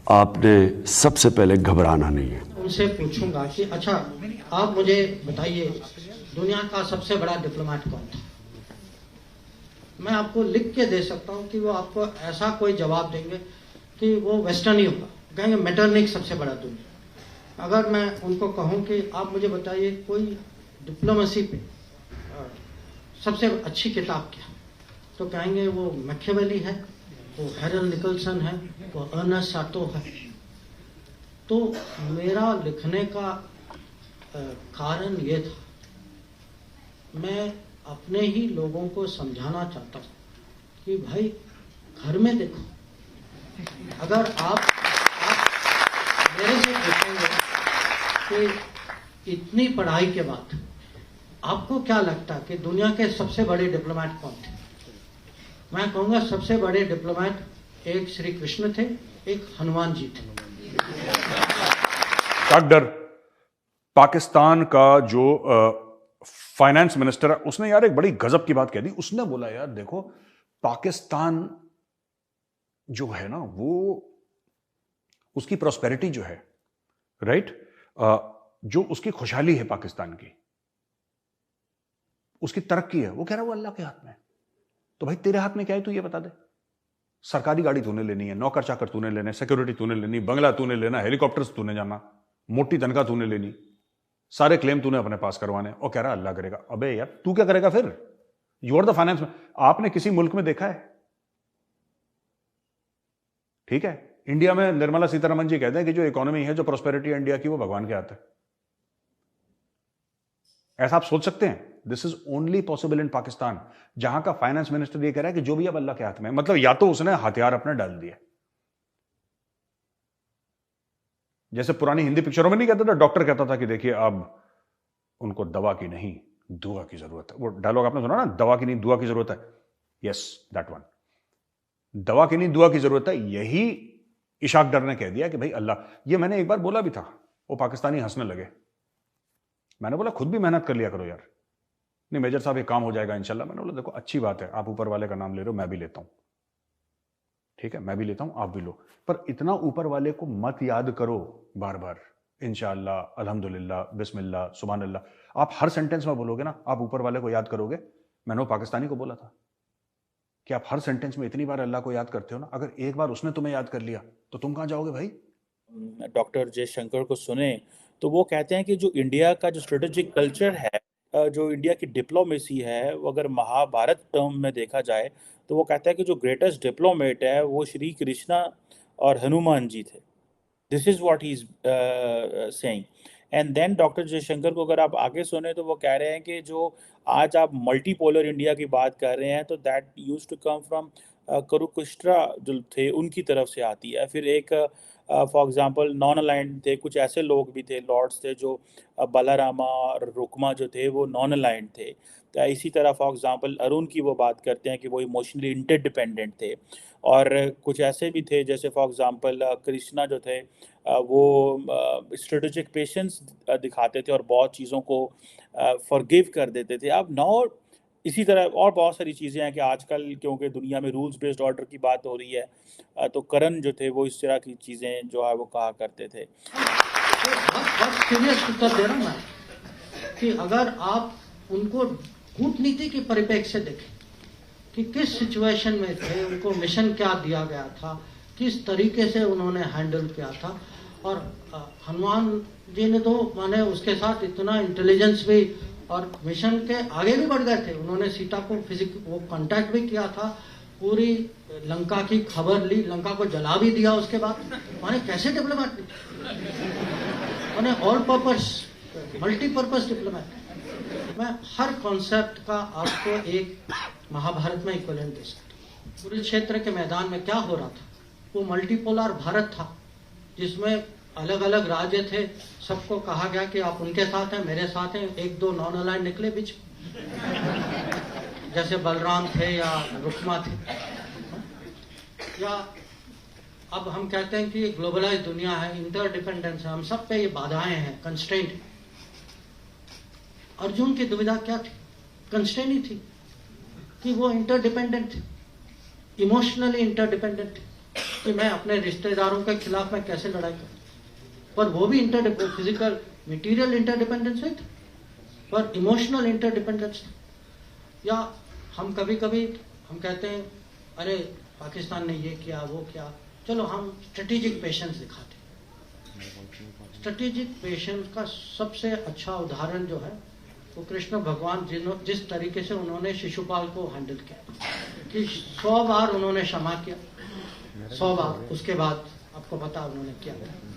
आपने सबसे पहले घबराना नहीं है। उनसे पूछूंगा कि अच्छा आप मुझे बताइए दुनिया का सबसे बड़ा डिप्लोमेट कौन था। मैं आपको लिख के दे सकता हूँ कि वो आपको ऐसा कोई जवाब देंगे कि वो वेस्टर्न ही होगा, कहेंगे मेटरनिक सबसे बड़ा दुनिया। अगर मैं उनको कहूँ कि आप मुझे बताइए कोई डिप्लोमेसी पे सबसे अच्छी किताब क्या, तो कहेंगे वो मैकियावेली है, वो हैरल्ड निकलसन है, वो अर्नेस्ट साटो है। तो मेरा लिखने का कारण ये था, मैं अपने ही लोगों को समझाना चाहता हूँ कि भाई घर में देखो, अगर आप मेरे से पूछेंगे कि इतनी पढ़ाई के बाद आपको क्या लगता कि दुनिया के सबसे बड़े डिप्लोमेट कौन थे, मैं कहूँगा सबसे बड़े डिप्लोमेट एक श्री कृष्ण थे, एक हनुमान जी थे। डॉक्टर पाकिस्तान का जो फाइनेंस मिनिस्टर है उसने यार एक बड़ी गजब की बात कह दी। उसने बोला यार देखो पाकिस्तान जो है ना वो उसकी प्रॉस्पेरिटी जो है राइट, जो उसकी खुशहाली है पाकिस्तान की, उसकी तरक्की है, वो कह रहा है वो अल्लाह के हाथ में है। तो भाई तेरे हाथ में क्या है तू ये बता दे। सरकारी गाड़ी तूने लेनी है, नौकर चाकर तूने लेने, सिक्योरिटी तूने लेनी, बंगला तूने लेना, हेलीकॉप्टर्स तूने जाना, मोटी तनख्वाह तूने लेनी, सारे क्लेम तूने अपने पास करवाने, और कह रहा अल्लाह करेगा। अबे यार तू क्या करेगा फिर? यू आर द फाइनेंस में। आपने किसी मुल्क में देखा है? ठीक है, इंडिया में निर्मला सीतारमन जी कहते हैं कि जो इकोनॉमी है, जो प्रोस्पेरिटी है इंडिया की, वो भगवान के हाथ है। ऐसा आप सोच सकते हैं? This is only possible in Pakistan, जहां का फाइनेंस मिनिस्टर ये कह रहा है कि जो भी अब अल्लाह के हाथ में, मतलब या तो उसने हथियार अपने डाल दिए, जैसे पुरानी हिंदी पिक्चरों में नहीं कहता था, डॉक्टर कहता था कि देखिए अब उनको दवा की नहीं दुआ की जरूरत है। वो डायलॉग आपने सुना ना, दवा की नहीं दुआ की जरूरत है। यस दैट वन, दवा की नहीं दुआ की जरूरत है। यही इशाक डर ने कह दिया कि भाई अल्लाह, ये मैंने एक बार बोला भी था, वो पाकिस्तानी हंसने लगे। मैंने बोला खुद भी मेहनत कर लिया करो यार। नहीं मेजर साहब ये काम हो जाएगा इंशाल्लाह। मैंने बोला देखो अच्छी बात है, आप ऊपर वाले का नाम ले रहे हो, मैं भी लेता हूं, ठीक है मैं भी लेता हूं, आप भी लो, पर इतना ऊपर वाले को मत याद करो बार बार, इंशाअल्लाह, अल्हम्दुलिल्लाह, बिस्मिल्लाह, सुभान अल्लाह। आप हर सेंटेंस में बोलोगे ना आप ऊपर वाले को याद करोगे। मैंने वो पाकिस्तानी को बोला था कि आप हर सेंटेंस में इतनी बार अल्लाह को याद करते हो ना, अगर एक बार उसने तुम्हें याद कर लिया तो तुम कहां जाओगे भाई? डॉक्टर जयशंकर को सुने तो वो कहते हैं कि जो इंडिया का जो स्ट्रेटेजिक कल्चर है, जो इंडिया की डिप्लोमेसी है, वो अगर महाभारत टर्म में देखा जाए तो वो कहता है कि जो ग्रेटेस्ट डिप्लोमेट है वो श्री कृष्णा और हनुमान जी थे। This is what he is saying. And then doctor Jaishankar को अगर आप आगे सुने तो वो कह रहे हैं कि जो आज आप मल्टीपोलर इंडिया की बात कर रहे हैं तो that used to come from Kurukshetra जो थे उनकी तरफ से आती है। फिर एक फॉर एग्जांपल नॉन अलाइंड थे, कुछ ऐसे लोग भी थे, लॉर्ड्स थे, जो बलारामा और रुक्मा जो थे वो नॉन अलाइंड थे। तो इसी तरह फॉर एग्जांपल अरुण की वो बात करते हैं कि वो इमोशनली इंटरडिपेंडेंट थे। और कुछ ऐसे भी थे जैसे फॉर एग्जांपल कृष्णा जो थे वो स्ट्रेटेजिक पेशेंस दिखाते थे और बहुत चीज़ों को फॉरगिव कर देते थे। अब नौ इसी तरह और बहुत सारी चीज़ें हैं कि आजकल क्योंकि दुनिया में रूल्स बेस्ड ऑर्डर की बात हो रही है, तो करण जो थे वो इस तरह की चीज़ें जो है वो कहा करते थे। बहुत सीरियस उत्तर दे रहा हूँ मैं कि अगर आप उनको कूटनीति के परिप्रेक्ष्य से देखें कि किस सिचुएशन में थे, उनको मिशन क्या दिया गया था, किस तरीके से उन्होंने हैंडल किया था। और हनुमान जी ने तो माने उसके साथ इतना इंटेलिजेंस भी और मिशन के आगे भी बढ़ गए थे। उन्होंने सीता को वो कांटेक्ट भी किया था, पूरी लंका की खबर ली, लंका को जला भी दिया उसके बाद। माने कैसे डिप्लोमेट, माने ऑल पर्पस मल्टीपर्पज डिप्लोमेट। मैं हर कॉन्सेप्ट का आपको एक महाभारत में इक्विवेलेंट दे सकता हूँ। कुरुक्षेत्र के मैदान में क्या हो रहा था, वो मल्टीपोलर भारत था जिसमें अलग अलग राज्य थे, सबको कहा गया कि आप उनके साथ हैं, मेरे साथ हैं। एक दो नॉन अलाइन निकले बीच, जैसे बलराम थे या रुक्मा थे। या अब हम कहते हैं कि ग्लोबलाइज दुनिया है, इंटरडिपेंडेंस है, हम सब पे ये बाधाएं हैं, कंस्ट्रेंट। अर्जुन की दुविधा क्या थी? कंस्ट्रेंट ही थी कि वो इंटरडिपेंडेंट थे, इमोशनली इंटरडिपेंडेंट थे। कि मैं अपने रिश्तेदारों के खिलाफ मैं कैसे लड़ाई करूं, पर वो भी फिजिकल मटेरियल इंटरडिपेंडेंस है, पर इमोशनल इंटरडिपेंडेंस। या हम कभी कभी हम कहते हैं अरे पाकिस्तान ने ये किया वो किया, चलो हम स्ट्रेटेजिक पेशेंस दिखाते हैं। स्ट्रेटेजिक पेशेंस का सबसे अच्छा उदाहरण जो है वो कृष्ण भगवान जिस तरीके से उन्होंने शिशुपाल को हैंडल किया कि 100 बार उन्होंने क्षमा किया, 100 बार, उसके बाद आपको पता उन्होंने क्या किया।